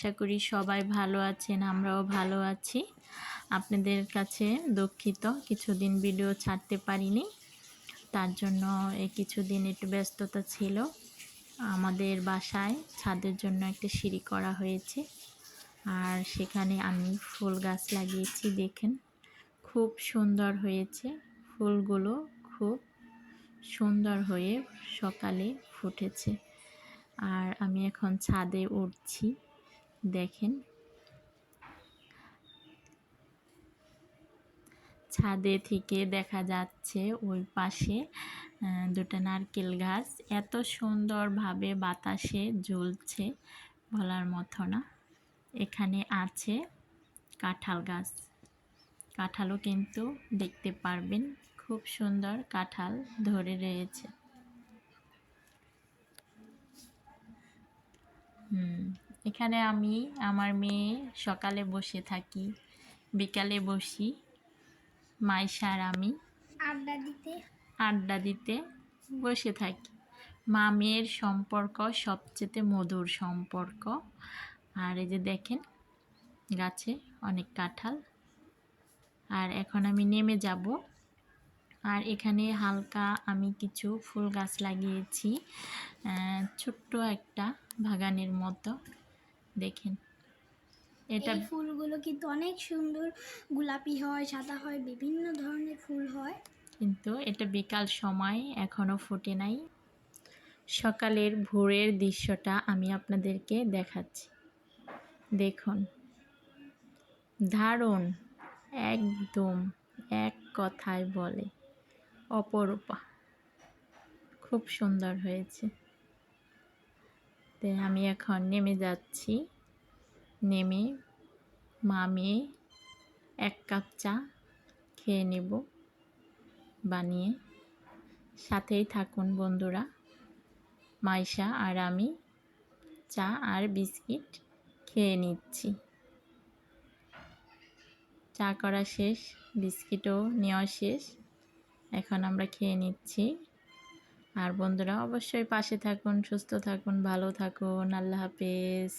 আশা করি সবাই ভালো আছেন, আমরাও ভালো আছি। আপনাদের কাছে দুঃখিত, কিছুদিন ভিডিও ছাড়তে পারিনি। তার জন্য এই কিছুদিন একটু ব্যস্ততা ছিল। আমাদের বাসায় ছাদের জন্য একটা সিঁড়ি করা হয়েছে, আর সেখানে আমি ফুল গাছ লাগিয়েছি। দেখেন খুব সুন্দর হয়েছে, ফুলগুলো খুব সুন্দর হয়ে সকালে ফুটেছে। আর আমি এখন ছাদে উঠছি। দেখেন ছাদে থেকে দেখা যাচ্ছে ওই পাশে দুটো নারকেল গাছ এত সুন্দরভাবে বাতাসে ঝুলছে, বলার মতো না। এখানে আছে কাঁঠাল গাছ, কাঁঠালও কিন্তু দেখতে পারবেন, খুব সুন্দর কাঁঠাল ধরে রয়েছে। এখানে আমি আমার মেয়ে সকালে বসে থাকি, বিকালে বসি, মাইশা আর আমি আড্ডা দিতে বসে থাকি। মা মেয়ের সম্পর্ক সবচেয়ে মধুর সম্পর্ক। আর এই যে দেখেন গাছে অনেক কাঁঠাল। আর এখন আমি নেমে যাব। আর এখানে হালকা আমি কিছু ফুল গাছ লাগিয়েছি, ছোট্ট একটা বাগানের মতো। দেখেন এটা ফুলগুলো কিন্তু অনেক সুন্দর, গোলাপি হয়, সাদা হয়, বিভিন্ন ধরনের ফুল হয়। কিন্তু এটা বিকাল সময়, এখনো ফোটে নাই। সকালের ভোরের দৃশ্যটা আমি আপনাদেরকে দেখাচ্ছি। দেখুন দারুণ, একদম এক কথায় বলে অপরূপা, খুব সুন্দর হয়েছে। তাই আমি এখন নেমে যাচ্ছি। নেমে মা মেয়ে এক কাপ চা খেয়ে নেব বানিয়ে। সাথেই থাকুন বন্ধুরা। মাইশা আর আমি চা আর বিস্কিট খেয়ে নিচ্ছি। চা করা শেষ, বিস্কিটও নেওয়া শেষ, এখন আমরা খেয়ে নিচ্ছি। আর বন্ধুরা অবশ্যই পাশে থাকুন, সুস্থ থাকুন, ভালো থাকুন। আল্লাহ হাফেজ।